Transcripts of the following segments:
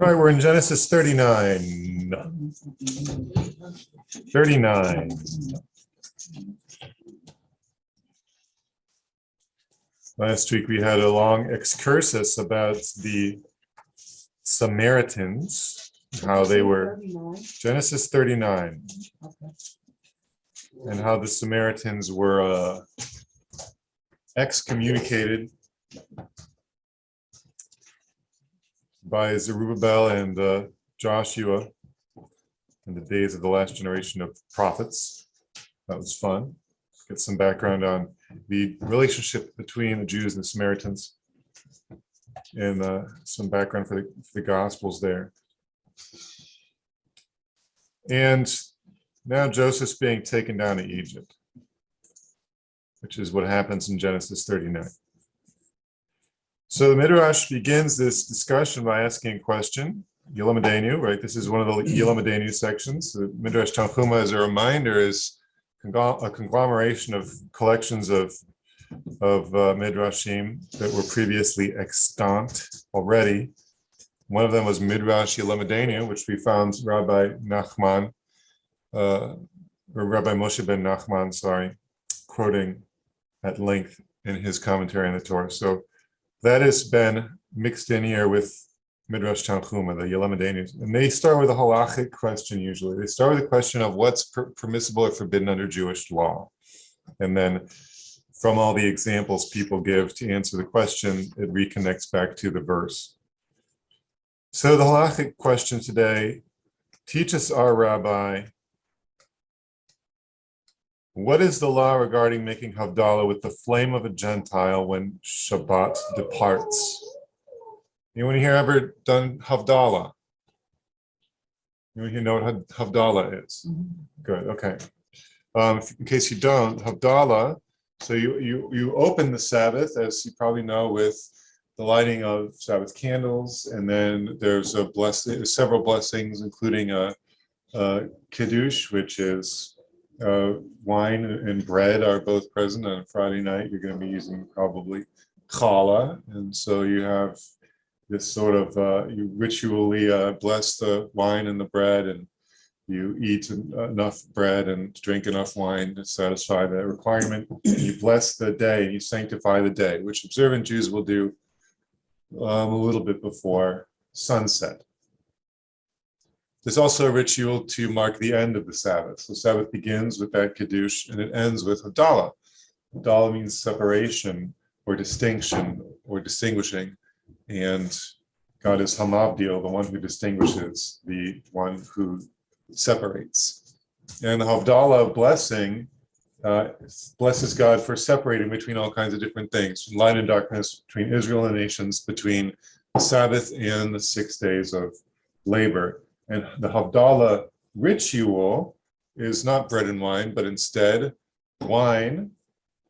All right, we're in Genesis 39. 39. Last week we had a long excursus about the Samaritans, how they were, Genesis 39, and how the Samaritans were excommunicated by Zerubbabel and Joshua in the days of the last generation of prophets. That was fun. Get some background on the relationship between the Jews and the Samaritans, and some background for the Gospels there. And now Joseph's being taken down to Egypt, which is what happens in Genesis 39. So the Midrash begins this discussion by asking a question, Yilamadenu, right? This is one of the Yilamadenu sections. The Midrash Tanchuma, as a reminder, is a conglomeration of collections of Midrashim that were previously extant already. One of them was Midrash Yilamadenu, which we found Rabbi Nachman, or Rabbi Moshe ben Nachman, quoting at length in his commentary on the Torah. So that has been mixed in here with Midrash Tanchuma, the Yilamadenu. And they start with a halachic question usually. They start with the question of what's permissible or forbidden under Jewish law. And then from all the examples people give to answer the question, it reconnects back to the verse. So the halachic question today, teach us our Rabbi, what is the law regarding making Havdalah with the flame of a Gentile when Shabbat departs? Anyone here ever done Havdalah? Anyone here know what Havdalah is? Good, okay. In case you don't, Havdalah, so you open the Sabbath, as you probably know, with the lighting of Sabbath candles, and then there's several blessings, including a Kiddush, which is wine and bread are both present on a Friday night. You're going to be using probably challah, and so you have this sort of you ritually bless the wine and the bread, and you eat enough bread and drink enough wine to satisfy that requirement. You bless the day and you sanctify the day, which observant Jews will do a little bit before sunset. There's also a ritual to mark the end of the Sabbath. So Sabbath begins with that Kiddush and it ends with Havdalah. Havdalah means separation or distinction or distinguishing. And God is Hamavdil, the one who distinguishes, the one who separates. And the Havdalah blessing blesses God for separating between all kinds of different things, from light and darkness, between Israel and nations, between the Sabbath and the 6 days of labor. And the Havdalah ritual is not bread and wine, but instead wine.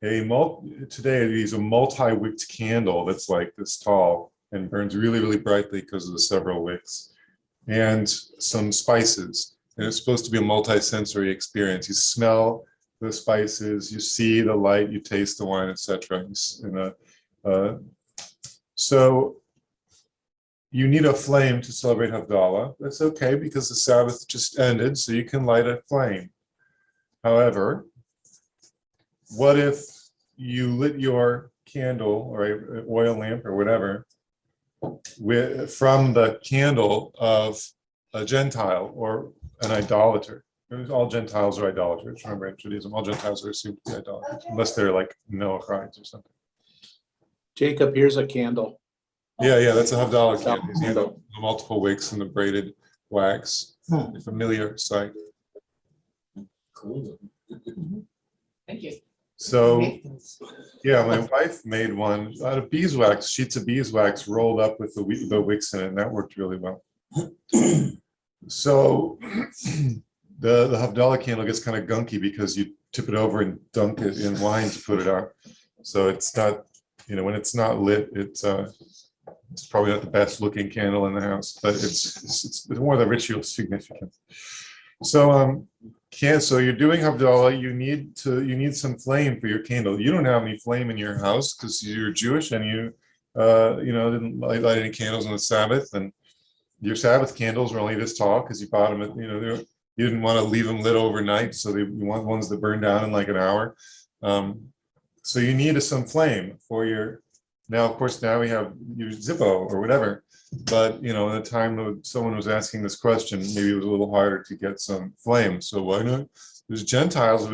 Today they use a multi-wicked candle that's like this tall and burns really, really brightly because of the several wicks, and some spices. And it's supposed to be a multi-sensory experience. You smell the spices, you see the light, you taste the wine, etc. So you need a flame to celebrate Havdalah. That's okay because the Sabbath just ended, so you can light a flame. However, what if you lit your candle or an oil lamp or whatever from the candle of a Gentile or an idolater? All Gentiles are idolaters. Remember, in Judaism, all Gentiles are assumed to be idolaters, unless they're like Noachites or something. Jacob, here's a candle. Yeah, that's a Havdalah candle. You see the multiple wicks and the braided wax. A familiar sight. Cool. Thank you. So, yeah, my wife made one out of beeswax, sheets of beeswax rolled up with the wicks in it, and that worked really well. So, the Havdalah candle gets kind of gunky because you tip it over and dunk it in wine to put it out. So it's not, when it's not lit, it's probably not the best looking candle in the house, but it's more the ritual significance. So so you're doing Havdalah, you need some flame for your candle. You don't have any flame in your house because you're Jewish and you didn't light any candles on the Sabbath, and your Sabbath candles are only this tall because you bought them at, you didn't want to leave them lit overnight, so you want ones that burn down in like an hour. So you need some flame for your. Now, of course, now we have your Zippo or whatever, but at the time that someone was asking this question, maybe it was a little harder to get some flame. So why not? Because Gentiles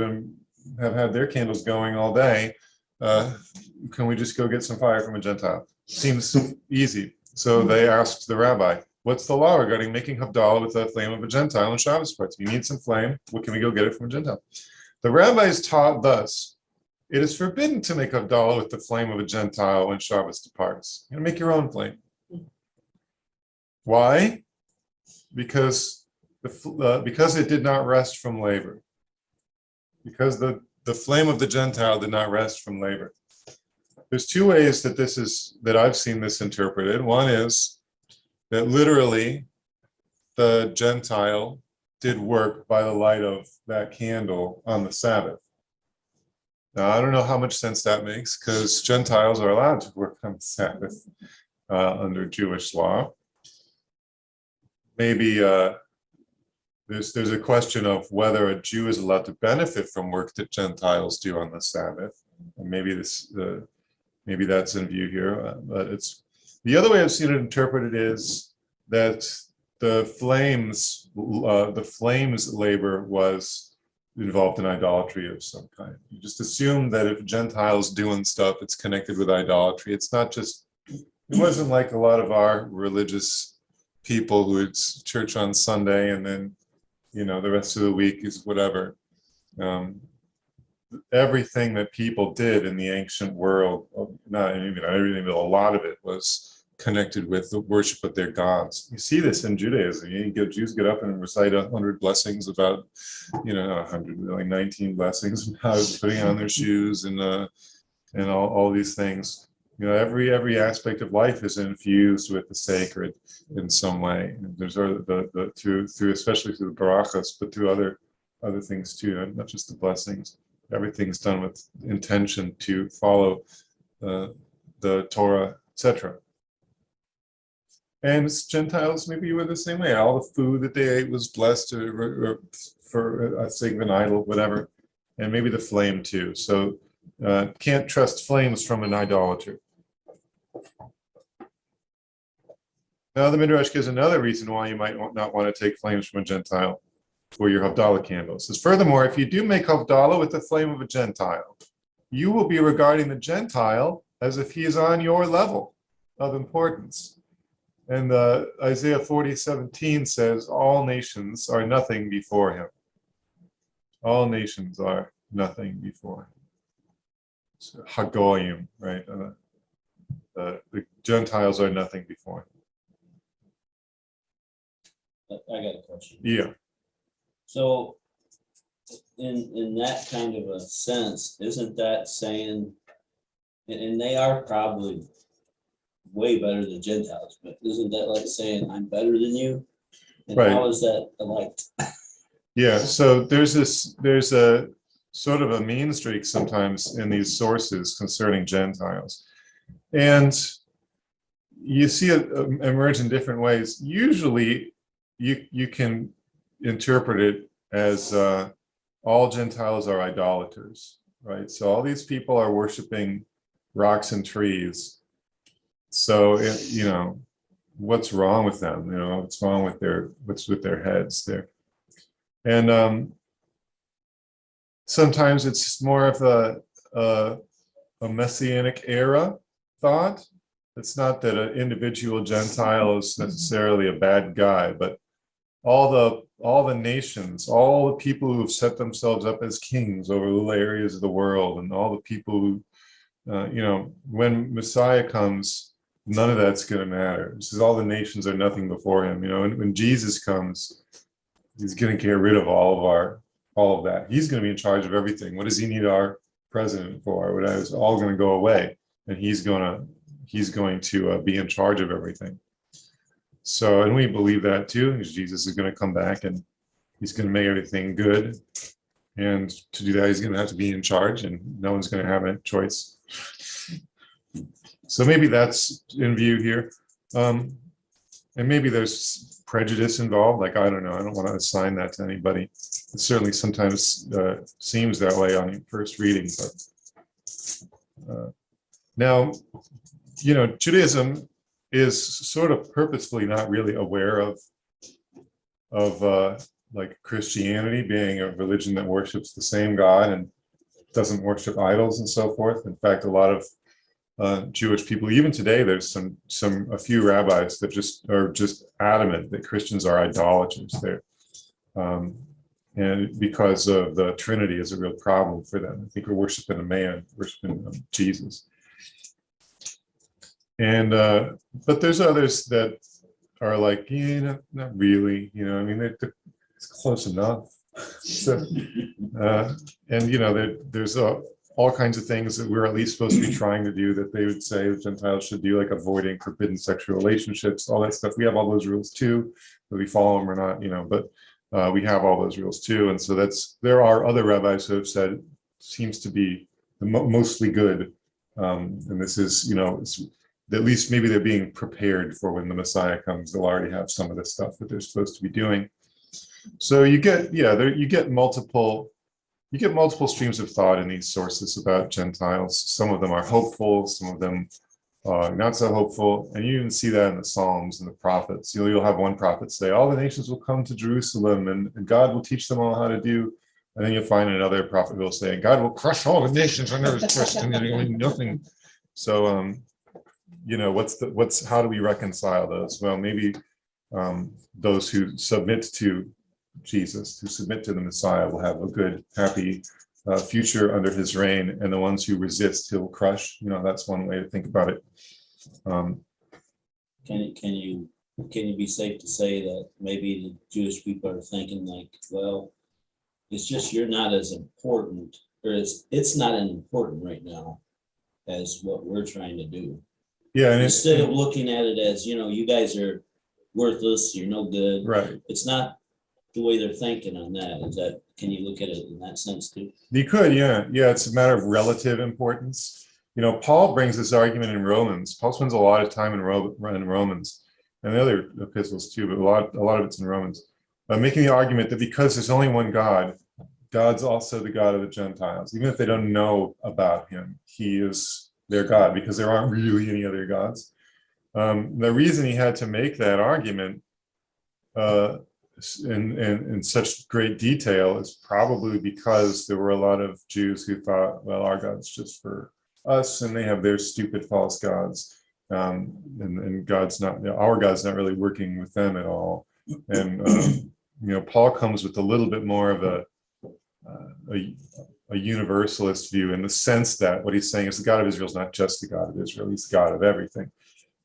have had their candles going all day. Can we just go get some fire from a Gentile? Seems easy. So they asked the rabbi, what's the law regarding making Havdalah with the flame of a Gentile on Shabbos party? You need some flame. What can we go get it from a Gentile? The rabbis taught thus, it is forbidden to make Havdalah with the flame of a Gentile when Shabbos departs. You make your own flame. Why? Because it did not rest from labor. Because the flame of the Gentile did not rest from labor. There's two ways that I've seen this interpreted. One is that literally the Gentile did work by the light of that candle on the Sabbath. Now, I don't know how much sense that makes because Gentiles are allowed to work on the Sabbath under Jewish law. Maybe there's a question of whether a Jew is allowed to benefit from work that Gentiles do on the Sabbath. And maybe that's in view here. But it's the other way I've seen it interpreted is that the flames labor was involved in idolatry of some kind. You just assume that if Gentiles doing stuff, it's connected with idolatry. It's not just, it wasn't like a lot of our religious people who it's church on Sunday and then, the rest of the week is whatever. Everything that people did in the ancient world, not even everything, but a lot of it was connected with the worship of their gods. You see this in Judaism. Jews get up and recite 100 blessings about, not 100, like 19 blessings, how putting on their shoes and all these things. Every aspect of life is infused with the sacred in some way. And there's through especially through the barachas, but through other things too, not just the blessings. Everything's done with intention to follow the Torah, etc. And Gentiles maybe were the same way. All the food that they ate was blessed or for a sake of an idol, whatever. And maybe the flame too. So can't trust flames from an idolater. Now the Midrash gives another reason why you might not want to take flames from a Gentile for your Havdalah candles. It says, furthermore, if you do make Havdalah with the flame of a Gentile, you will be regarding the Gentile as if he is on your level of importance. And Isaiah 40:17 says, all nations are nothing before him. All nations are nothing before him. So, Hagoyim, right? The Gentiles are nothing before him. I got a question. Yeah. So in that kind of a sense, isn't that saying, and they are probably way better than Gentiles, but isn't that like saying I'm better than you? And right. How is that alike? Yeah, so there's a sort of a mean streak sometimes in these sources concerning Gentiles. And you see it emerge in different ways. Usually you can interpret it as all Gentiles are idolaters, right? So all these people are worshiping rocks and trees. So, what's wrong with them? What's wrong with what's with their heads there? And sometimes it's more of a messianic era thought. It's not that an individual Gentile is necessarily a bad guy, but all the nations, all the people who have set themselves up as kings over little areas of the world, and all the people who, when Messiah comes, none of that's going to matter. This is all the nations are nothing before him. When Jesus comes, he's going to get rid of all of that. He's going to be in charge of everything. What does he need our president for? It's all going to go away, and he's going to be in charge of everything. So, and we believe that too, because Jesus is going to come back and he's going to make everything good. And to do that, he's going to have to be in charge, and no one's going to have a choice. So maybe that's in view here. And and maybe there's prejudice involved. Like, I don't know. I don't want to assign that to anybody. It certainly sometimes seems that way on first reading. But now, Judaism is sort of purposefully not really aware of like Christianity being a religion that worships the same God and doesn't worship idols and so forth. In fact, a lot of Jewish people, even today, there's a few rabbis that are just adamant that Christians are idolaters there, and because of the Trinity is a real problem for them. I think we're worshiping a man, worshiping Jesus. And but there's others that are like, not really. I mean, it's close enough. So, and there's all kinds of things that we're at least supposed to be trying to do that they would say the Gentiles should do, like avoiding forbidden sexual relationships, all that stuff. We have all those rules too, whether we follow them or not, but we have all those rules too. And so there are other rabbis who have said, seems to be mostly good. And this is, it's, at least maybe they're being prepared for when the Messiah comes, they'll already have some of the stuff that they're supposed to be doing. So you get multiple streams of thought in these sources about Gentiles. Some of them are hopeful, some of them are not so hopeful. And you even see that in the Psalms and the prophets. You'll have one prophet say, all the nations will come to Jerusalem and God will teach them all how to do. And then you'll find another prophet who will say, God will crush all the nations under his fist and nothing. So, how do we reconcile those? Well, maybe those who submit to Jesus, who submit to the Messiah, will have a good, happy future under his reign, and the ones who resist, he'll crush. That's one way to think about it. Can you be safe to say that maybe the Jewish people are thinking like, well, it's just you're not as important, or it's not as important right now as what we're trying to do. Yeah, and instead of looking at it as, you guys are worthless, you're no good. Right. It's not the way they're thinking on that. Can you look at it in that sense too? You could, yeah. It's a matter of relative importance. Paul brings this argument in Romans. Paul spends a lot of time in Romans, and the other epistles too, but a lot of it's in Romans, making the argument that because there's only one God, God's also the God of the Gentiles. Even if they don't know about him, he is their God, because there aren't really any other gods. The reason he had to make that argument in such great detail is probably because there were a lot of Jews who thought, well, our God's just for us, and they have their stupid false gods, and God's not, our God's not really working with them at all. And Paul comes with a little bit more of a universalist view, in the sense that what he's saying is the God of Israel is not just the God of Israel, he's the God of everything,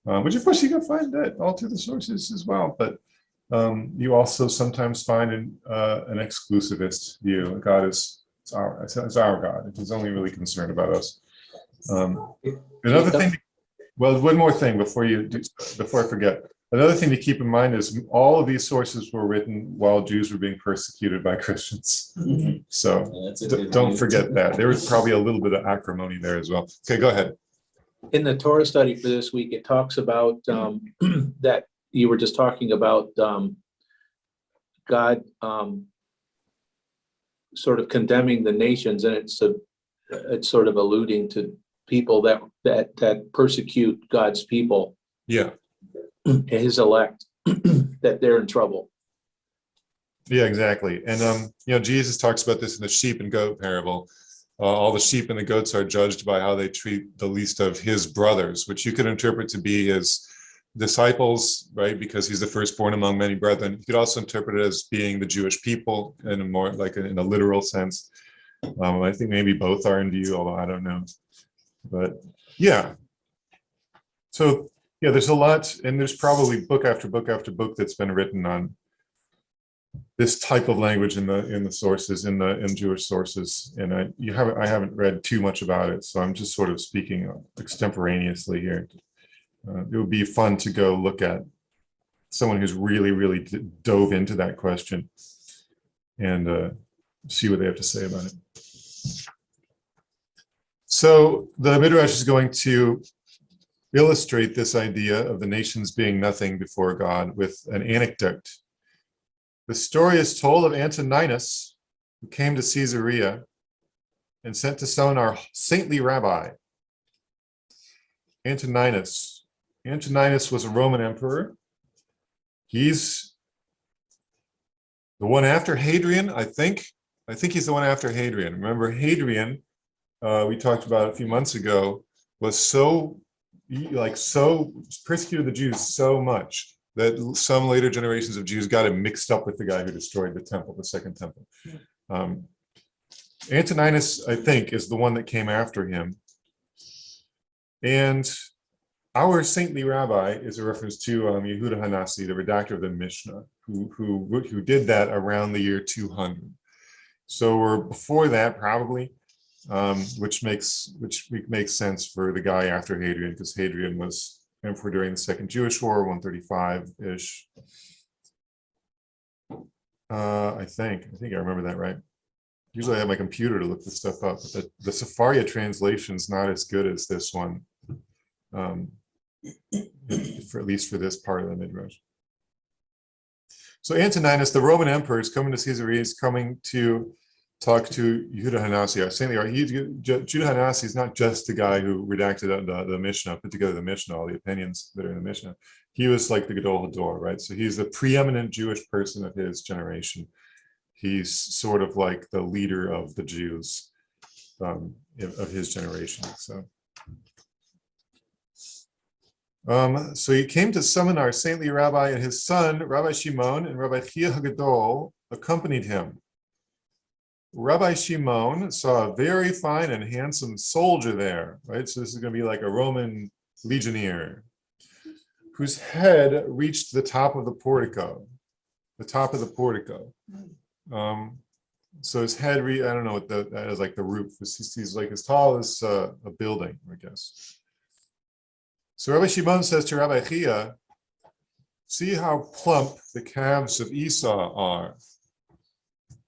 which of course you can find that all through the sources as well. But you also sometimes find an exclusivist view. God is our God. He's only really concerned about us. Another thing, well, one more thing before I forget. Another thing to keep in mind is all of these sources were written while Jews were being persecuted by Christians. So don't forget that. There was probably a little bit of acrimony there as well. Okay, go ahead. In the Torah study for this week, it talks about that you were just talking about God sort of condemning the nations, and it's sort of alluding to people that persecute God's people. Yeah. His elect, that they're in trouble. Yeah, exactly. And Jesus talks about this in the sheep and goat parable. All the sheep and the goats are judged by how they treat the least of his brothers, which you could interpret to be his disciples, right? Because he's the firstborn among many brethren. You could also interpret it as being the Jewish people in a more like in a literal sense. I think maybe both are in view, although I don't know. But yeah. So yeah, there's a lot, and there's probably book after book after book that's been written on this type of language in the sources, in Jewish sources, and I haven't read too much about it, so I'm just sort of speaking extemporaneously here. It would be fun to go look at someone who's really dove into that question and see what they have to say about it. So the Midrash is going to illustrate this idea of the nations being nothing before God with an anecdote. The story is told of Antoninus, who came to Caesarea and sent to summon our saintly rabbi. Antoninus was a Roman emperor. He's the one after Hadrian, I think. I think he's the one after Hadrian. Remember, Hadrian, we talked about a few months ago, was so persecuted the Jews so much that some later generations of Jews got him mixed up with the guy who destroyed the temple, the second temple. Antoninus, I think, is the one that came after him. And our saintly rabbi is a reference to Yehuda Hanasi, the redactor of the Mishnah, who did that around the year 200. So we're before that probably, which makes sense for the guy after Hadrian, because Hadrian was emperor during the Second Jewish War, 135-ish. I think I remember that right. Usually I have my computer to look this stuff up, but the Sepharia translation is not as good as this one, at least for this part of the Midrash. So Antoninus, the Roman emperor, is coming to Caesarea. He's coming to talk to Yehuda Hanasi. Yehuda Hanasi is not just the guy who redacted the Mishnah, put together the Mishnah, all the opinions that are in the Mishnah. He was like the Gadol Hador, right? So he's the preeminent Jewish person of his generation. He's sort of like the leader of the Jews of his generation. So he came to summon our saintly rabbi, and his son, Rabbi Shimon, and Rabbi Chia Hagadol accompanied him. Rabbi Shimon saw a very fine and handsome soldier there, right? So this is going to be like a Roman legionnaire, whose head reached the top of the portico. So his head, I don't know what that is, like the roof. He's like as tall as a building, I guess. So Rabbi Shimon says to Rabbi Chia, see how plump the calves of Esau are.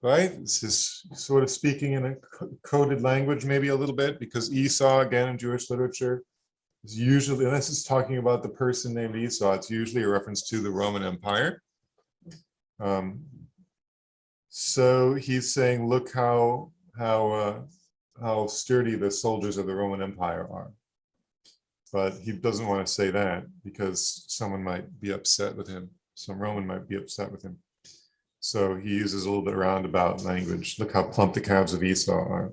Right? This is sort of speaking in a coded language, maybe a little bit, because Esau, again, in Jewish literature, is usually, unless it's talking about the person named Esau, it's usually a reference to the Roman Empire. So he's saying, look how sturdy the soldiers of the Roman Empire are. But he doesn't want to say that because someone might be upset with him. Some Roman might be upset with him. So he uses a little bit roundabout language. Look how plump the calves of Esau are.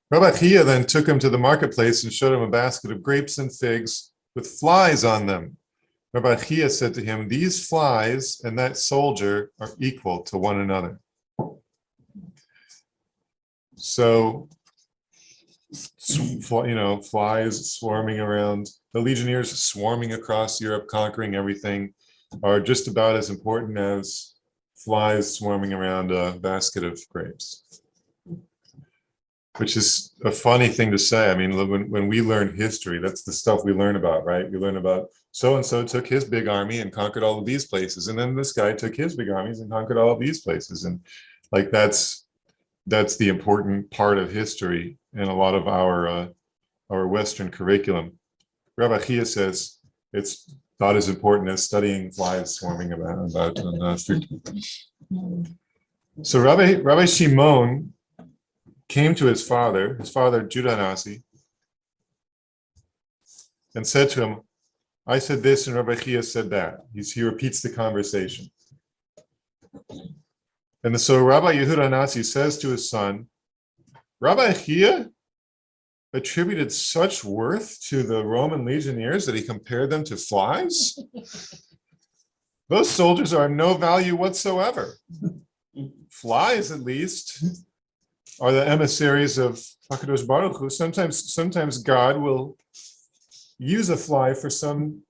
Rabbi Chia then took him to the marketplace and showed him a basket of grapes and figs with flies on them. Rabbi Chia said to him, these flies and that soldier are equal to one another. So, flies swarming around, the legionnaires swarming across Europe, conquering everything, are just about as important as flies swarming around a basket of grapes. Which is a funny thing to say. I mean, when we learn history, that's the stuff we learn about, right? We learn about so-and-so took his big army and conquered all of these places. And then this guy took his big armies and conquered all of these places. And like, that's the important part of history in a lot of our Western curriculum. Rabbi Chia says it's not as important as studying flies swarming about food. So Rabbi Shimon came to his father Judah Nasi, and said to him, I said this and Rabbi Chia said that. He repeats the conversation. And so Rabbi Yehuda Nasi says to his son, Rabbi Chia attributed such worth to the Roman legionnaires that he compared them to flies? Those soldiers are of no value whatsoever. Flies, at least, are the emissaries of HaKadosh Baruch Hu. Sometimes God will use a fly for some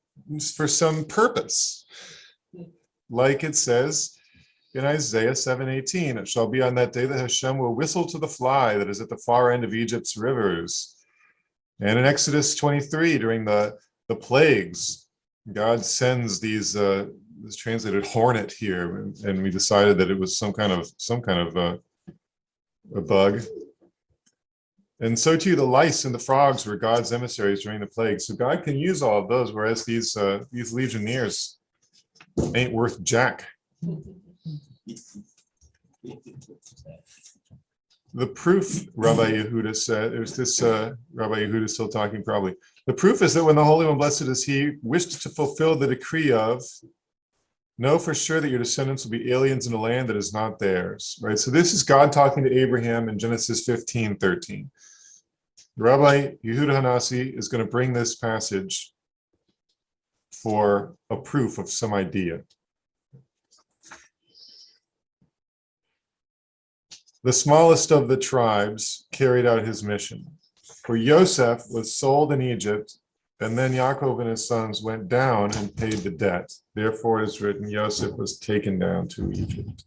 purpose. Like it says in Isaiah 7:18, it shall be on that day that Hashem will whistle to the fly that is at the far end of Egypt's rivers. And in Exodus 23, during the plagues, God sends these, it's translated hornet here, and we decided that it was some kind of a bug. And so too, the lice and the frogs were God's emissaries during the plague. So God can use all of those, whereas these legionnaires ain't worth jack. The proof, Rabbi Yehuda said, there's this Rabbi Yehuda still talking probably. The proof is that when the Holy One, blessed is He, wished to fulfill the decree of, know for sure that your descendants will be aliens in a land that is not theirs. Right. So this is God talking to Abraham in Genesis 15:13. Rabbi Yehuda Hanasi is going to bring this passage for a proof of some idea. The smallest of the tribes carried out his mission. For Yosef was sold in Egypt, and then Yaakov and his sons went down and paid the debt. Therefore it is written, Yosef was taken down to Egypt.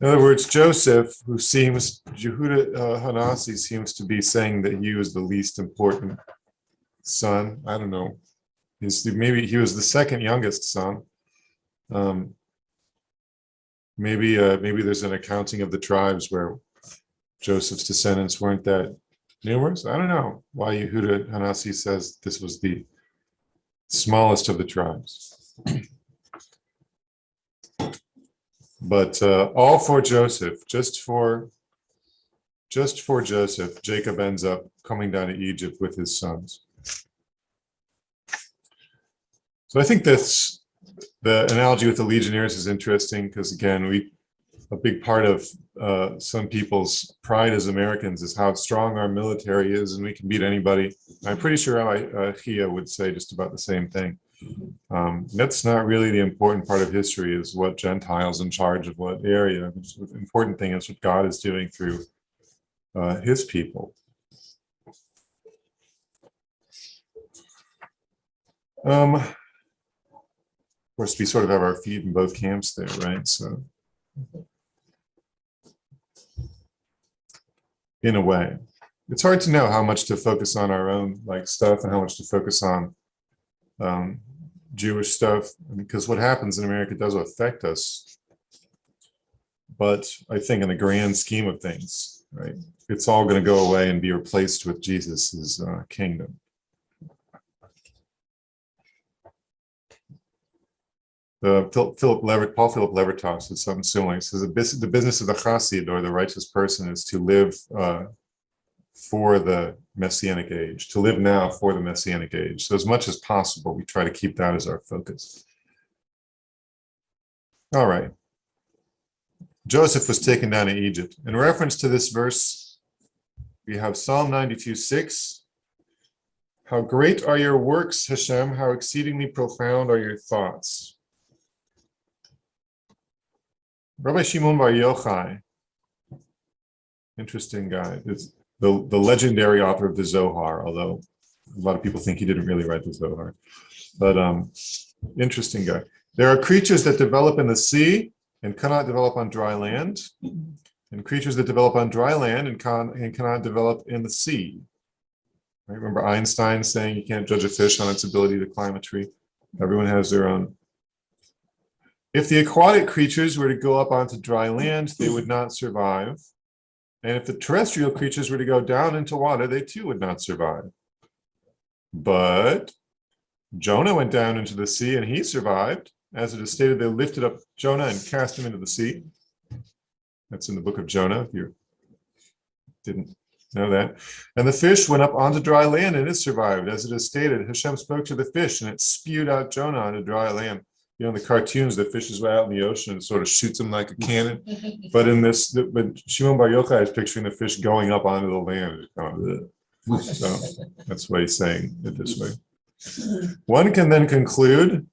In other words, Joseph, who seems, Yehuda Hanasi seems to be saying that he was the least important son. I don't know. Maybe he was the second youngest son. Maybe there's an accounting of the tribes where Joseph's descendants weren't that numerous. I don't know why Yehuda Hanasi says this was the smallest of the tribes. But all for Joseph, just for Joseph, Jacob ends up coming down to Egypt with his sons. So I think that's the analogy with the legionnaires is interesting because, again, a big part of some people's pride as Americans is how strong our military is, and we can beat anybody. I'm pretty sure Chia would say just about the same thing. That's not really the important part of history, is what Gentiles in charge of what area. The important thing is what God is doing through his people. Of course, we sort of have our feet in both camps there, right? So, in a way, it's hard to know how much to focus on our own stuff and how much to focus on Jewish stuff, because what happens in America does affect us. But I think in the grand scheme of things, right, it's all going to go away and be replaced with Jesus's kingdom. Paul Philip Levertov said something similar. He says the business of the chassid, or the righteous person, is to live for the Messianic age, to live now for the Messianic age. So as much as possible, we try to keep that as our focus. All right. Joseph was taken down to Egypt. In reference to this verse, we have Psalm 92:6. How great are your works, Hashem, how exceedingly profound are your thoughts. Rabbi Shimon Bar Yochai, interesting guy, is the legendary author of the Zohar, although a lot of people think he didn't really write the Zohar. But interesting guy. There are creatures that develop in the sea and cannot develop on dry land, and creatures that develop on dry land and cannot develop in the sea. Right? Remember Einstein saying you can't judge a fish on its ability to climb a tree. Everyone has their own. If the aquatic creatures were to go up onto dry land, they would not survive. And if the terrestrial creatures were to go down into water, they too would not survive. But Jonah went down into the sea and he survived. As it is stated, they lifted up Jonah and cast him into the sea. That's in the book of Jonah, if you didn't know that. And the fish went up onto dry land and it survived. As it is stated, Hashem spoke to the fish and it spewed out Jonah onto dry land. You know, in the cartoons, the fish is out in the ocean and sort of shoots them like a cannon. But in this, but Shimon Bar Yochai is picturing the fish going up onto the land. So that's why he's saying it this way. One can then conclude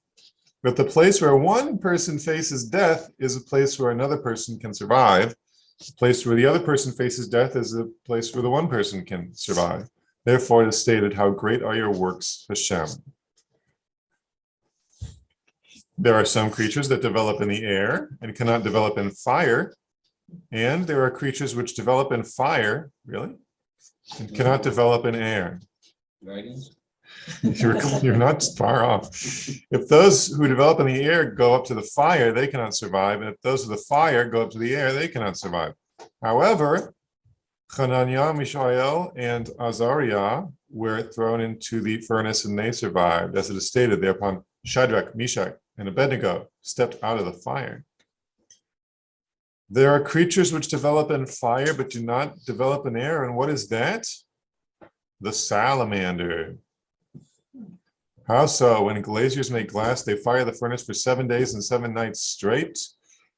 that the place where one person faces death is a place where another person can survive. The place where the other person faces death is a place where the one person can survive. Therefore, it is stated, how great are your works, Hashem. There are some creatures that develop in the air and cannot develop in fire. And there are creatures which develop in fire, really, and cannot develop in air. Dragons? You're not far off. If those who develop in the air go up to the fire, they cannot survive. And if those of the fire go up to the air, they cannot survive. However, Hananiah, Mishael, and Azariah were thrown into the furnace and they survived. As it is stated, thereupon Shadrach, Meshach, and Abednego stepped out of the fire. There are creatures which develop in fire but do not develop in air. And what is that? The salamander. How so? When glaziers make glass, they fire the furnace for 7 days and 7 nights straight.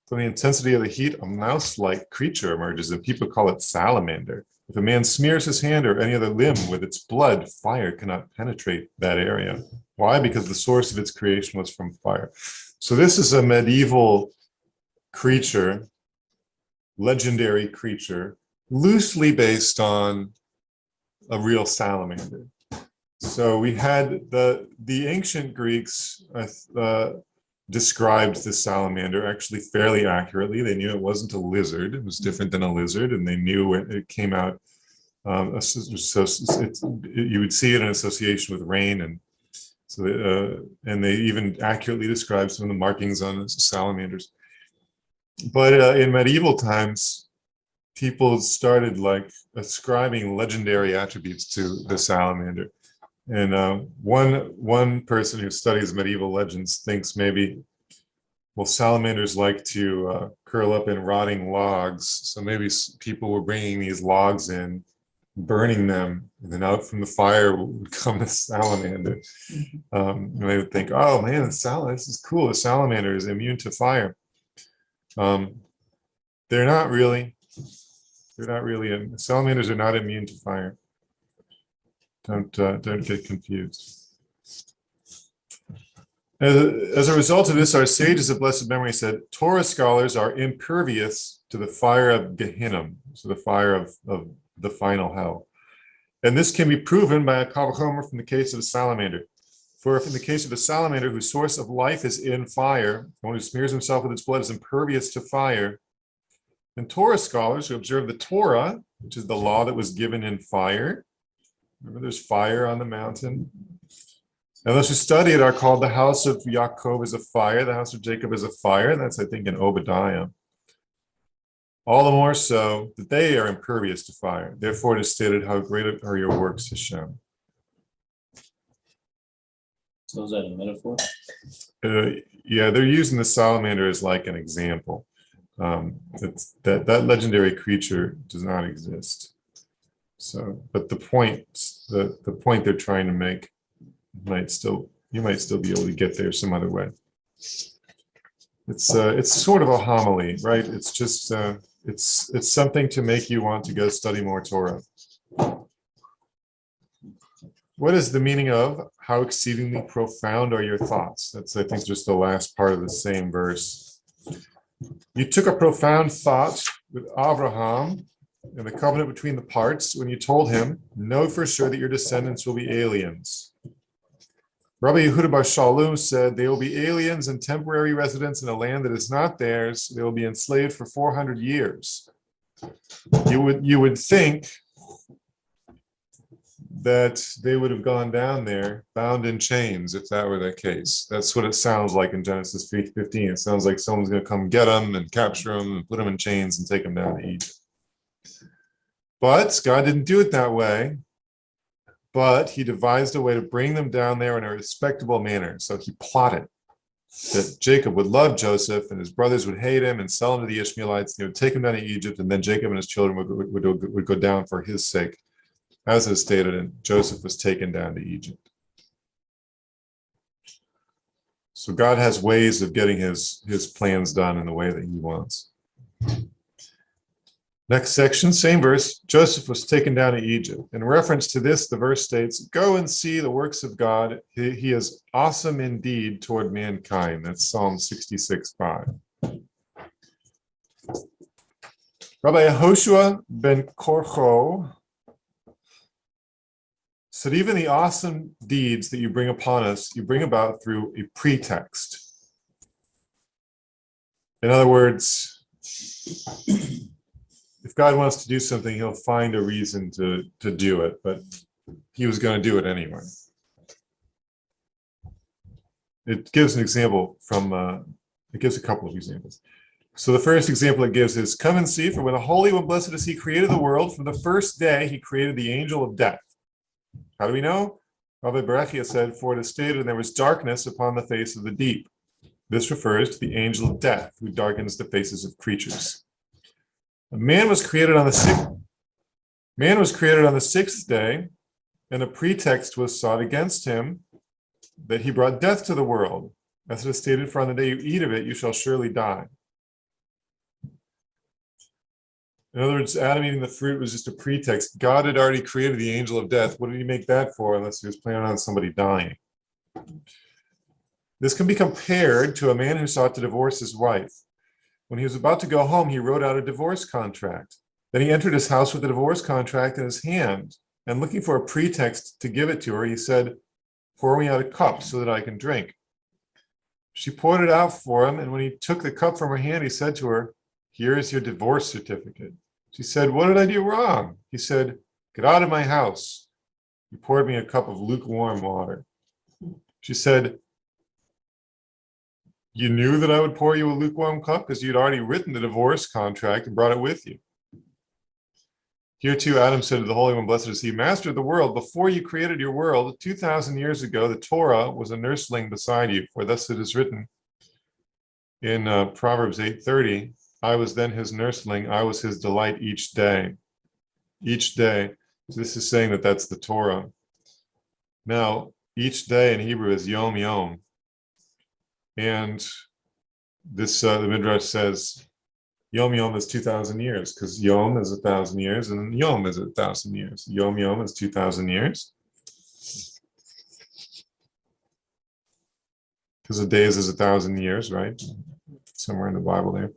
From the intensity of the heat, a mouse-like creature emerges, and people call it salamander. If a man smears his hand or any other limb with its blood, fire cannot penetrate that area. Why? Because the source of its creation was from fire. So this is a medieval creature, legendary creature, loosely based on a real salamander. So we had the ancient Greeks described the salamander actually fairly accurately. They knew it wasn't a lizard. It was different than a lizard, and they knew it came out. You would see it in association with rain, and so and they even accurately described some of the markings on salamanders. But in medieval times, people started like ascribing legendary attributes to the salamander. And one person who studies medieval legends thinks maybe, well, salamanders like to curl up in rotting logs. So maybe people were bringing these logs in, burning them, and then out from the fire would come a salamander. And they would think, oh man, this is cool. The salamander is immune to fire. They're not really. Salamanders are not immune to fire. Don't get confused. As a result of this, our sages of blessed memory said, Torah scholars are impervious to the fire of Gehinnom, so the fire of the final hell. And this can be proven by a kal vachomer from the case of a salamander. For if in the case of a salamander whose source of life is in fire, one who smears himself with its blood is impervious to fire, then Torah scholars who observe the Torah, which is the law that was given in fire, remember, there's fire on the mountain. And those who study it are called the house of Yaakov is a fire, the house of Jacob is a fire. That's, I think, in Obadiah. All the more so that they are impervious to fire. Therefore, it is stated, how great are your works, Hashem. So is that a metaphor? Yeah, they're using the salamander as like an example. That legendary creature does not exist. So, but the point they're trying to make you might still be able to get there some other way. It's sort of a homily, right? It's just it's something to make you want to go study more Torah. What is the meaning of how exceedingly profound are your thoughts? That's, I think, just the last part of the same verse. You took a profound thought with Abraham and the covenant between the parts when you told him, know for sure that your descendants will be aliens. Rabbi Yehuda bar Shalom said, they will be aliens and temporary residents in a land that is not theirs. They will be enslaved for 400 years. You would think that they would have gone down there bound in chains if that were the case. That's what it sounds like in Genesis 15. It sounds like someone's going to come get them and capture them and put them in chains and take them down to Egypt. But God didn't do it that way. But he devised a way to bring them down there in a respectable manner. So he plotted that Jacob would love Joseph and his brothers would hate him and sell him to the Ishmaelites. They would take him down to Egypt, and then Jacob and his children would go down for his sake. As is stated, and Joseph was taken down to Egypt. So God has ways of getting his plans done in the way that he wants. Next section, same verse. Joseph was taken down to Egypt. In reference to this, the verse states, go and see the works of God. He is awesome indeed toward mankind. That's Psalm 66:5. Rabbi Yahushua ben Korcho said, even the awesome deeds that you bring upon us, you bring about through a pretext. In other words, if God wants to do something, he'll find a reason to do it, but he was going to do it anyway. It gives an example from, it gives a couple of examples. So the first example it gives is, come and see, for when the Holy One, blessed is He, created the world, from the first day He created the angel of death. How do we know? Rabbi Berechia said, for it is stated, and there was darkness upon the face of the deep. This refers to the angel of death, who darkens the faces of creatures. Man was created on the sixth day, and a pretext was sought against him that he brought death to the world. As it is stated, for on the day you eat of it, you shall surely die. In other words, Adam eating the fruit was just a pretext. God had already created the angel of death. What did He make that for unless He was planning on somebody dying? This can be compared to a man who sought to divorce his wife. When he was about to go home, he wrote out a divorce contract. Then he entered his house with the divorce contract in his hand, and looking for a pretext to give it to her, he said, pour me out a cup so that I can drink. She poured it out for him, and when he took the cup from her hand, he said to her, here is your divorce certificate. She said, what did I do wrong? He said, get out of my house. He poured me a cup of lukewarm water. She said, you knew that I would pour you a lukewarm cup because you'd already written the divorce contract and brought it with you. Here too, Adam said to the Holy One, blessed is He, Master of the world, before you created your world, 2,000 years ago, the Torah was a nursling beside you. For thus it is written in Proverbs 8:30, I was then His nursling, I was His delight each day. Each day. So this is saying that that's the Torah. Now, each day in Hebrew is yom yom. And this, the Midrash says, Yom Yom is 2,000 years, because Yom is 1,000 years, and Yom is 1,000 years. Yom Yom is 2,000 years. Because a day is 1,000 years, right? Somewhere in the Bible there.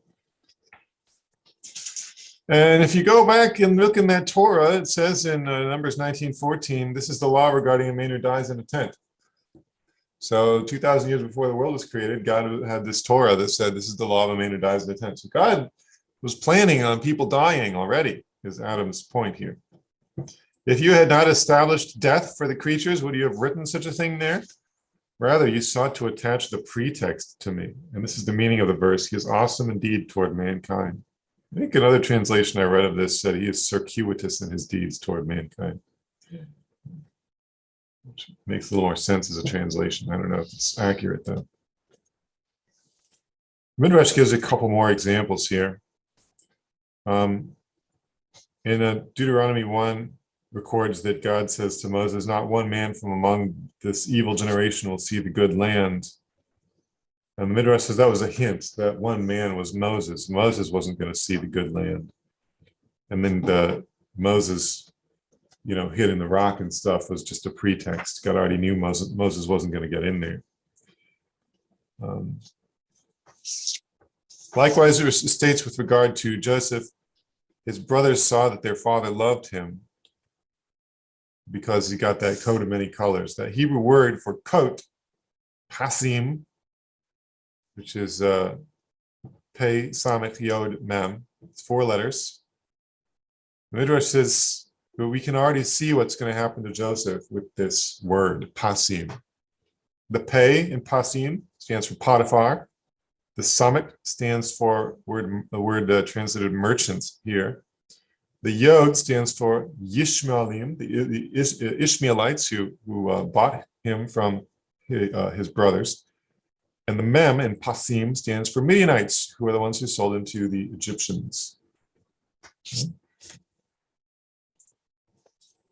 And if you go back and look in that Torah, it says in Numbers 19:14, this is the law regarding a man who dies in a tent. So 2,000 years before the world was created, God had this Torah that said this is the law of a man who dies in a tent. So God was planning on people dying already, is Adam's point here. If you had not established death for the creatures, would you have written such a thing there? Rather, you sought to attach the pretext to me. And this is the meaning of the verse. He is awesome indeed toward mankind. I think another translation I read of this said he is circuitous in his deeds toward mankind. Which makes a little more sense as a translation. I don't know if it's accurate though. Midrash gives a couple more examples here. In Deuteronomy 1 records that God says to Moses, not one man from among this evil generation will see the good land. And the Midrash says that was a hint that one man was Moses. Moses wasn't going to see the good land. And then Moses, hid in the rock and stuff was just a pretext. God already knew Moses wasn't going to get in there. Likewise, there states with regard to Joseph, his brothers saw that their father loved him because he got that coat of many colors. That Hebrew word for coat, pasim, which is Pe Samech Yod Mem. It's 4 letters. The Midrash says, but we can already see what's going to happen to Joseph with this word, pasim. The Pe in pasim stands for Potiphar. The Samech stands for a word translated merchants here. The Yod stands for Yishmaelim, the Ishmaelites who bought him from his brothers. And the Mem in Pasim stands for Midianites, who are the ones who sold into the Egyptians.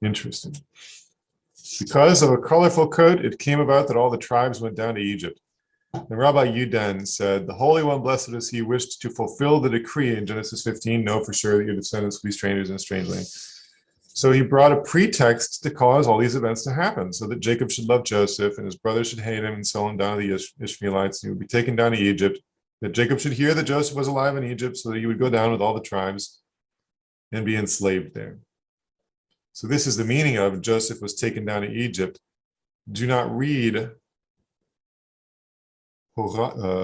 Interesting. Because of a colorful coat, it came about that all the tribes went down to Egypt. And Rabbi Yudan said, the Holy One, blessed is He, wished to fulfill the decree in Genesis 15, know for sure that your descendants will be strangers in a strange land. So He brought a pretext to cause all these events to happen, so that Jacob should love Joseph and his brothers should hate him and sell him down to the Ishmaelites, and he would be taken down to Egypt, that Jacob should hear that Joseph was alive in Egypt, so that he would go down with all the tribes and be enslaved there. So this is the meaning of Joseph was taken down to Egypt. Do not read Hurad,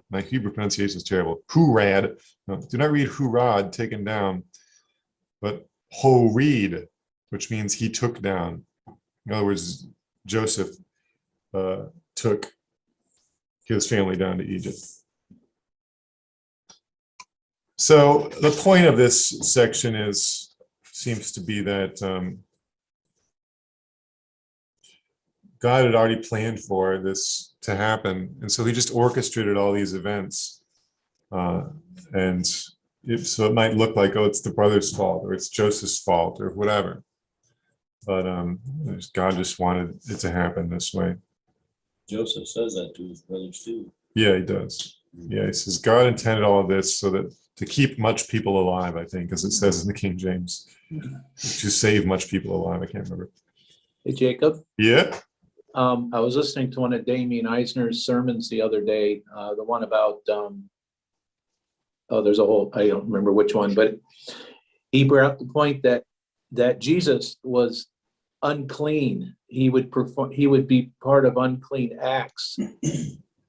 my Hebrew pronunciation is terrible. Hurad, no, do not read Hurad, taken down, but Horeed, which means he took down. In other words, Joseph took his family down to Egypt. So the point of this section seems to be that God had already planned for this to happen, and so he just orchestrated all these events. And so it might look like, oh, it's the brother's fault, or it's Joseph's fault, or whatever. But God just wanted it to happen this way. Joseph says that to his brothers too. Yeah, he does. Yeah, he says God intended all of this so that to keep much people alive, I think, as it says in the King James, to save much people alive. I can't remember. Hey, Jacob. Yeah. I was listening to one of Damien Eisner's sermons the other day, the one about, there's a whole, I don't remember which one, but he brought up the point that Jesus was unclean. He would be part of unclean acts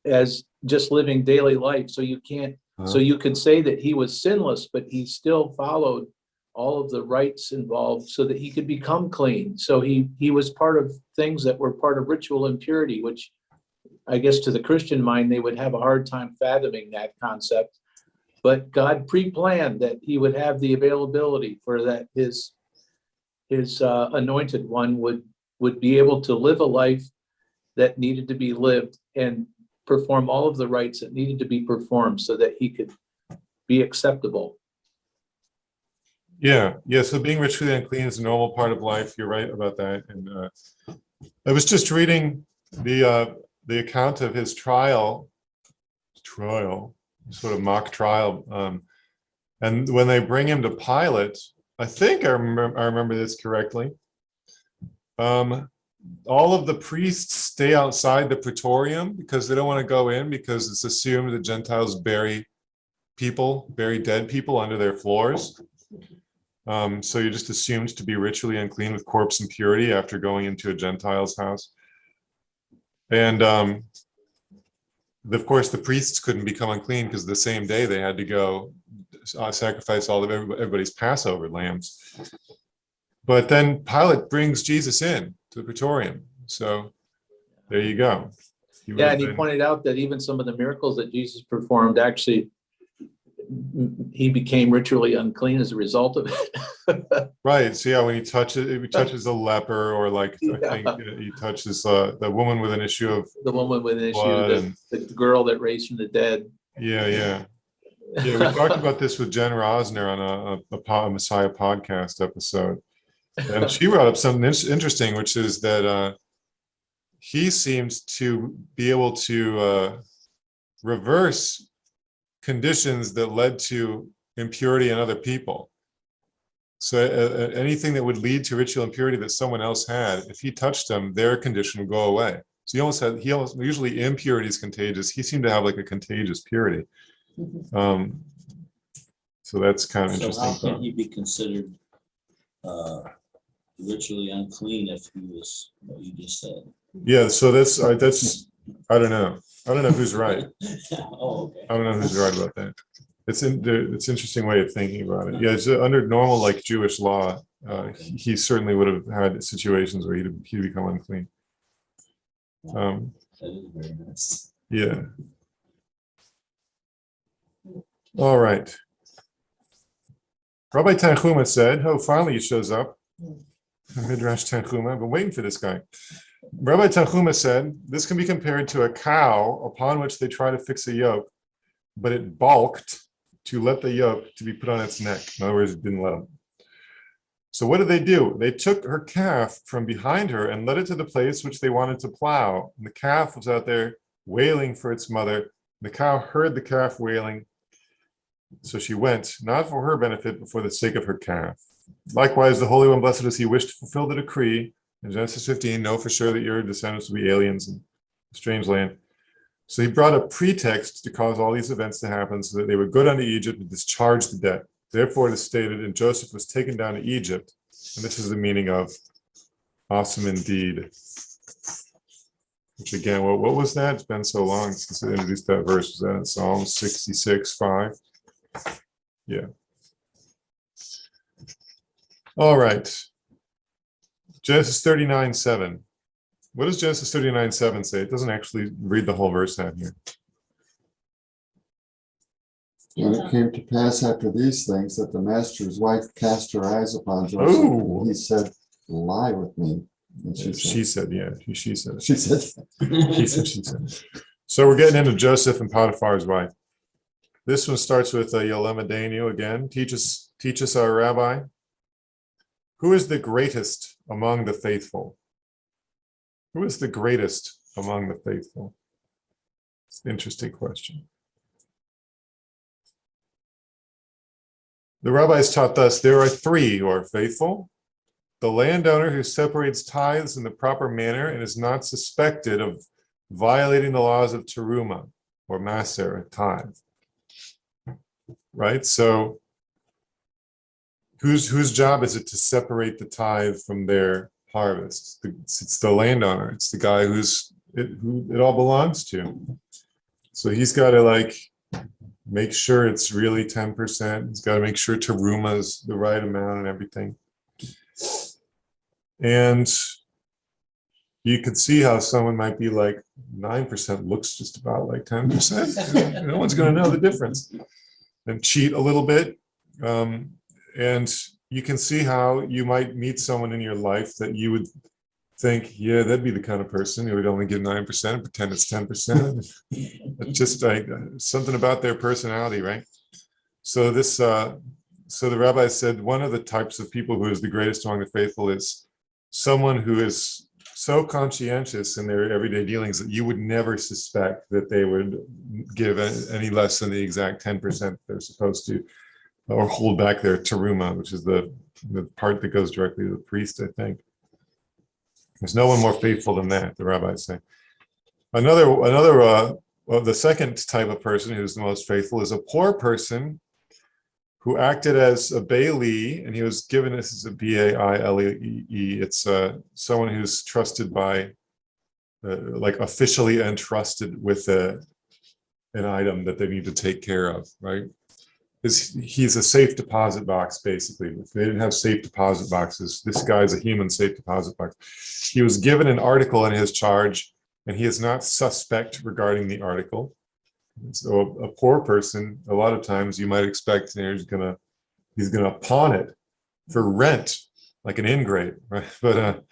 as just living daily life. So you can't, so you could say that he was sinless, but he still followed all of the rites involved so that he could become clean. So he was part of things that were part of ritual impurity, which I guess to the Christian mind, they would have a hard time fathoming that concept. But God pre-planned that he would have the availability for that his anointed one would be able to live a life that needed to be lived and perform all of the rites that needed to be performed so that he could be acceptable. Yeah. So being ritually unclean is a normal part of life. You're right about that. And I was just reading the account of his trial, sort of mock trial. And when they bring him to Pilate, I think I remember this correctly. All of the priests stay outside the praetorium because they don't want to go in because it's assumed the Gentiles bury dead people under their floors. So you're just assumed to be ritually unclean with corpse impurity after going into a Gentile's house. And of course, the priests couldn't become unclean because the same day they had to go sacrifice all of everybody's Passover lambs. But then Pilate brings Jesus in to the praetorium. So there you go. Yeah, and he pointed out that even some of the miracles that Jesus performed, actually, he became ritually unclean as a result of it. Right. So yeah, when he touches a leper, or like I think he touches the woman with an issue of the woman with an issue, blood, the girl that raised from the dead. Yeah. We talked about this with Jen Rosner on a Messiah podcast episode, and she brought up something interesting, which is that he seems to be able to reverse conditions that led to impurity in other people. So anything that would lead to ritual impurity that someone else had, if he touched them, their condition would go away. So usually impurity is contagious. He seemed to have like a contagious purity. So that's kind of interesting. So how can he be considered ritually unclean if he was what you just said? Yeah, so that's I don't know. I don't know who's right. Oh, okay. I don't know who's right about that. It's an interesting way of thinking about it. Yeah, it's under normal like Jewish law, he certainly would have had situations where he'd become unclean. That is very nice. Yeah. All right. Rabbi Tanchuma said, "Oh, finally he shows up." Midrash Tanchuma. I've been waiting for this guy. Rabbi Tanchuma said, "This can be compared to a cow upon which they try to fix a yoke, but it balked to let the yoke to be put on its neck." In other words, it didn't let them. So what did they do? They took her calf from behind her and led it to the place which they wanted to plow. And the calf was out there wailing for its mother. The cow heard the calf wailing, so she went, not for her benefit, but for the sake of her calf. Likewise, the Holy One, blessed is he, wished to fulfill the decree in Genesis 15, know for sure that your descendants will be aliens in a strange land. So he brought a pretext to cause all these events to happen so that they would go down to Egypt and discharge the debt. Therefore, it is stated, and Joseph was taken down to Egypt. And this is the meaning of awesome indeed. Which again, what was that? It's been so long since I introduced that verse. Was that in Psalm 66:5? Yeah. All right. Genesis 39:7. What does Genesis 39:7 say? It doesn't actually read the whole verse out here. And it came to pass after these things that the master's wife cast her eyes upon Joseph, Oh. and he said, lie with me. And She said, yeah. She said. she said, He said, she said. So we're getting into Joseph and Potiphar's wife. This one starts with Yolemadenu again. Teach us, our rabbi. Who is the greatest among the faithful? Who is the greatest among the faithful? It's an interesting question. The rabbis taught us there are three who are faithful. The landowner who separates tithes in the proper manner and is not suspected of violating the laws of teruma or maser, a tithe. Right? So whose job is it to separate the tithe from their harvest? It's the landowner. It's the guy who it all belongs to. So he's got to make sure it's really 10%. He's got to make sure teruma is the right amount and everything. And you could see how someone might be 9% looks just about like 10%. No one's going to know the difference. And cheat a little bit. And you can see how you might meet someone in your life that you would think, yeah, that'd be the kind of person who would only give 9% and pretend it's 10%. It's just something about their personality, right? So so the rabbi said one of the types of people who is the greatest among the faithful is someone who is so conscientious in their everyday dealings that you would never suspect that they would give any less than the exact 10% they're supposed to, or hold back their teruma, which is the part that goes directly to the priest, I think. There's no one more faithful than that, the rabbis say. The second type of person who's the most faithful is a poor person who acted as a bailee, and he was given, this is a B-A-I-L-E-E, it's someone who's trusted by, officially entrusted with an item that they need to take care of, right? He's a safe deposit box, basically. If they didn't have safe deposit boxes, this guy's a human safe deposit box. He was given an article in his charge, and he is not suspect regarding the article. So a poor person, a lot of times you might expect he's gonna pawn it for rent, like an ingrate, right? But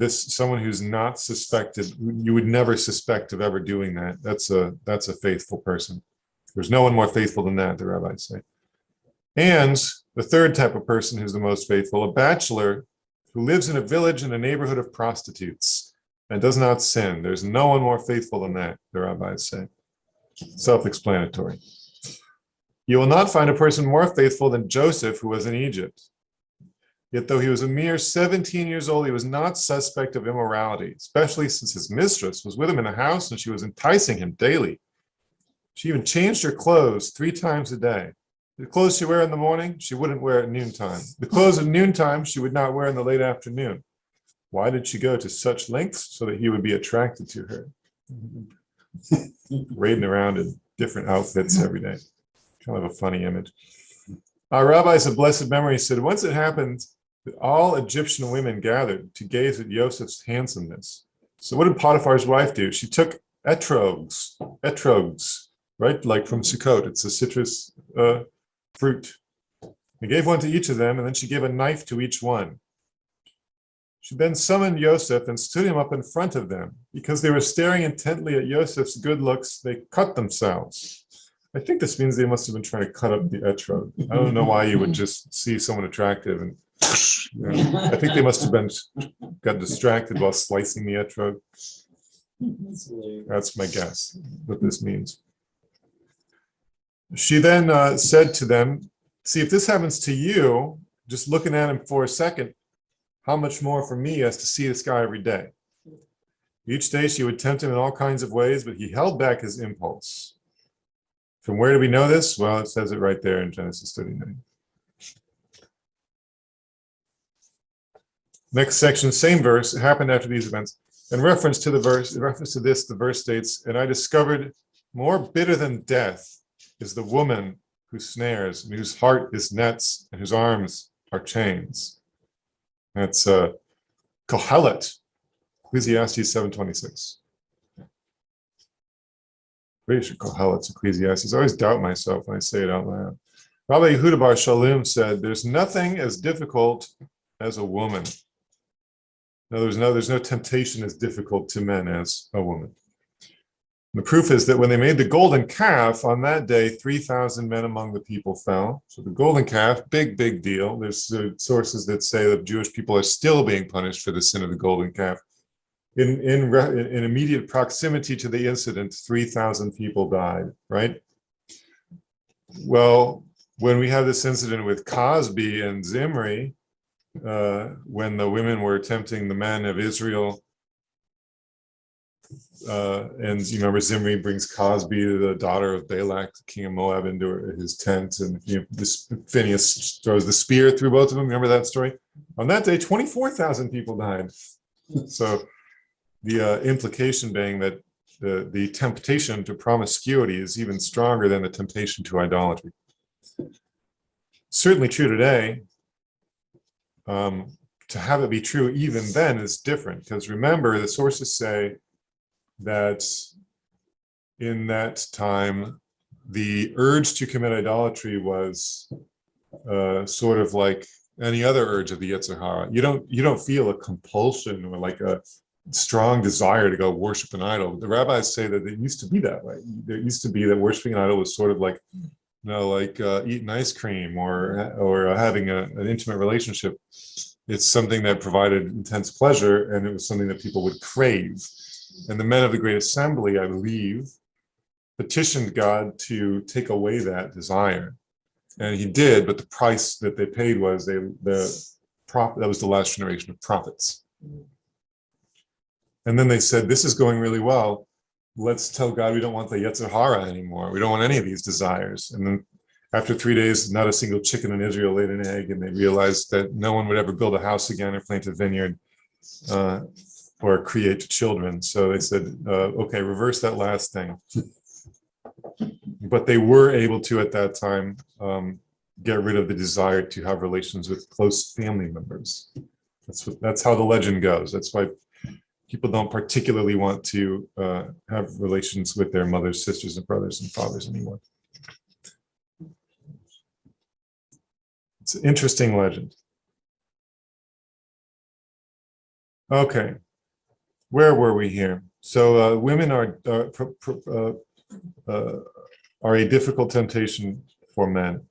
someone who's not suspected, you would never suspect of ever doing that. That's a faithful person. There's no one more faithful than that, the rabbis say. And the third type of person who's the most faithful, a bachelor who lives in a village in a neighborhood of prostitutes and does not sin. There's no one more faithful than that, the rabbis say. Self-explanatory. You will not find a person more faithful than Joseph, who was in Egypt. Yet though he was a mere 17 years old, he was not suspect of immorality, especially since his mistress was with him in the house and she was enticing him daily. She even changed her clothes 3 times a day. The clothes she wear in the morning, she wouldn't wear at noontime. The clothes at noontime, she would not wear in the late afternoon. Why did she go to such lengths? So that he would be attracted to her. Raiding around in different outfits every day. Kind of a funny image. Our rabbis of blessed memory said, once it happened that all Egyptian women gathered to gaze at Joseph's handsomeness. So what did Potiphar's wife do? She took etrogs, right? Like from Sukkot. It's a citrus fruit. They gave one to each of them, and then she gave a knife to each one. She then summoned Yosef and stood him up in front of them. Because they were staring intently at Yosef's good looks, they cut themselves. I think this means they must have been trying to cut up the etrog. I don't know why you would just see someone attractive and I think they must have got distracted while slicing the etrog. That's my guess what this means. She then said to them, see, if this happens to you, just looking at him for a second, how much more for me as to see this guy every day? Each day she would tempt him in all kinds of ways, but he held back his impulse. From where do we know this? Well, it says it right there in Genesis 39. Next section, same verse. It happened after these events. In reference to this, the verse states, and I discovered more bitter than death is the woman who snares, and whose heart is nets, and whose arms are chains. That's Kohelet Ecclesiastes 7:26. Maybe I should call hell it's Ecclesiastes. I always doubt myself when I say it out loud. Rabbi Yehuda Bar Shalom said, "There's nothing as difficult as a woman." No, there's no temptation as difficult to men as a woman. The proof is that when they made the golden calf on that day, 3,000 men among the people fell. So the golden calf, big deal. There's sources that say that Jewish people are still being punished for the sin of the golden calf. In immediate proximity to the incident, 3,000 people died, right? Well, when we have this incident with Cosby and Zimri, when the women were tempting the men of Israel, and you remember Zimri brings Cosby, the daughter of Balak, the king of Moab, into his tent, and Phineas throws the spear through both of them. Remember that story? On that day, 24,000 people died. So the implication being that the temptation to promiscuity is even stronger than the temptation to idolatry. Certainly true today. To have it be true even then is different, because remember, the sources say that in that time, the urge to commit idolatry was sort of like any other urge of the Yetzer Hara. You don't feel a compulsion or like a strong desire to go worship an idol. The rabbis say that it used to be that way. There used to be that worshiping an idol was sort of like, like eating ice cream or having an intimate relationship. It's something that provided intense pleasure, and it was something that people would crave. And the men of the Great Assembly, I believe, petitioned God to take away that desire. And he did, but the price that they paid was that was the last generation of prophets. And then they said, this is going really well. Let's tell God we don't want the Yetzer Hara anymore. We don't want any of these desires. And then after 3 days, not a single chicken in Israel laid an egg, and they realized that no one would ever build a house again or plant a vineyard or create children. So they said, okay, reverse that last thing. But they were able to, at that time, get rid of the desire to have relations with close family members. That's how the legend goes. That's why people don't particularly want to have relations with their mothers, sisters, and brothers and fathers anymore. It's an interesting legend. Okay, where were we here? So women are a difficult temptation for men.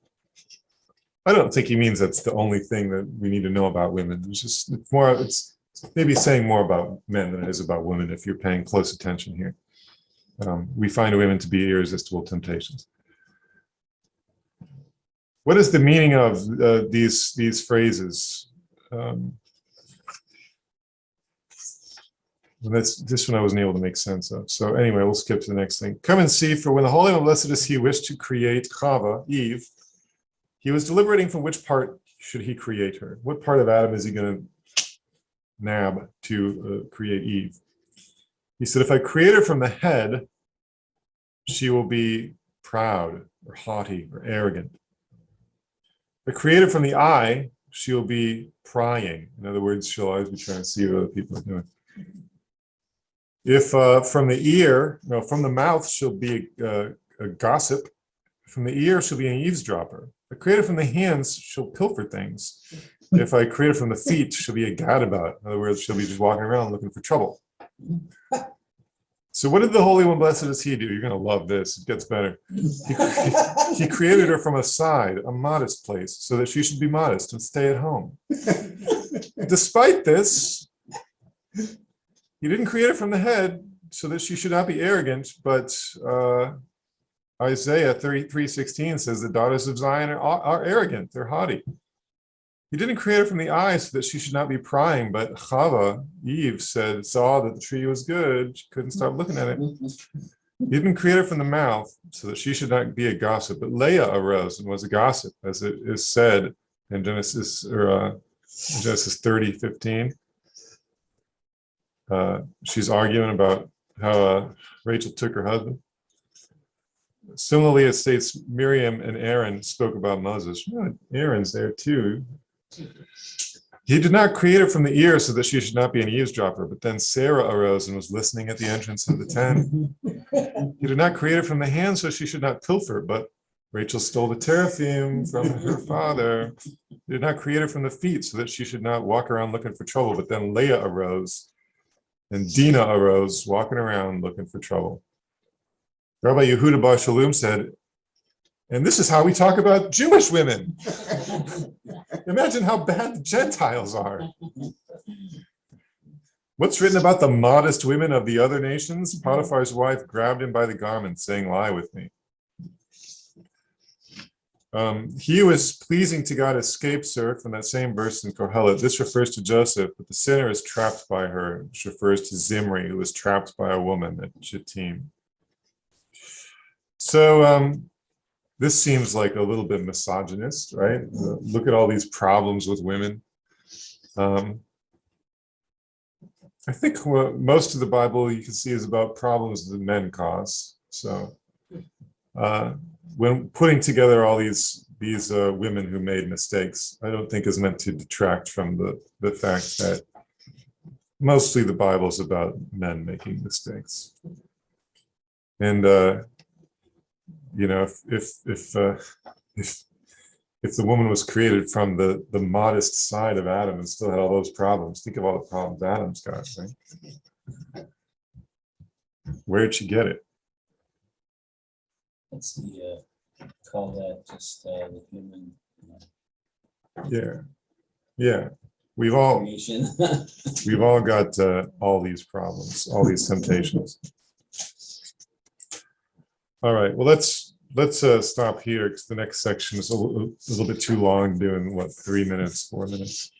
I don't think he means that's the only thing that we need to know about women. It's maybe saying more about men than it is about women if you're paying close attention here. We find women to be irresistible temptations. What is the meaning of these phrases? This one I wasn't able to make sense of. So anyway, we'll skip to the next thing. Come and see, for when the Holy One, blessed is he, wished to create Chava, Eve, he was deliberating from which part should he create her. What part of Adam is he going to nab to create Eve? He said, if I create her from the head, she will be proud or haughty or arrogant. If I create her from the eye, she'll be prying. In other words, she'll always be trying to see what other people are doing. If from the ear, no, from the mouth, she'll be a gossip. From the ear, she'll be an eavesdropper. If I create her from the hands, she'll pilfer things. If I create her from the feet, she'll be a gadabout. In other words, she'll be just walking around looking for trouble. So what did the Holy One, blessed is he, do? You're going to love this. It gets better. He created her from a side, a modest place, so that she should be modest and stay at home. Despite this, he didn't create her from the head so that she should not be arrogant, but Isaiah 33:16 says the daughters of Zion are arrogant, they're haughty. He didn't create her from the eye so that she should not be prying, but Chava, Eve, saw that the tree was good, she couldn't stop looking at it. He didn't create her from the mouth so that she should not be a gossip, but Leah arose and was a gossip, as it is said in Genesis 30:15. She's arguing about how Rachel took her husband. Similarly, it states Miriam and Aaron spoke about Moses. Aaron's there too. He did not create her from the ear so that she should not be an eavesdropper, but then Sarah arose and was listening at the entrance of the tent. He did not create her from the hand so she should not pilfer, but Rachel stole the teraphim from her father. He did not create her from the feet so that she should not walk around looking for trouble, but then Leah arose and Dinah arose walking around looking for trouble. Rabbi Yehuda Bar Shalom said, and this is how we talk about Jewish women. Imagine how bad the Gentiles are. What's written about the modest women of the other nations? Potiphar's wife grabbed him by the garment, saying, lie with me. He who is pleasing to God escapes her, from that same verse in Kohelet. This refers to Joseph, but the sinner is trapped by her, which refers to Zimri, who was trapped by a woman at Shittim. So this seems like a little bit misogynist, right? Look at all these problems with women. I think most of the Bible you can see is about problems that men cause. So when putting together all these women who made mistakes, I don't think is meant to detract from the fact that mostly the Bible is about men making mistakes. And you know, if the woman was created from the modest side of Adam and still had all those problems, think of all the problems Adam's got, right? Where'd she get it? What's the call that just the human Yeah. We've all creation? got all these problems, all these temptations. All right. Well, let's stop here because the next section is a little bit too long, doing 3 minutes, 4 minutes.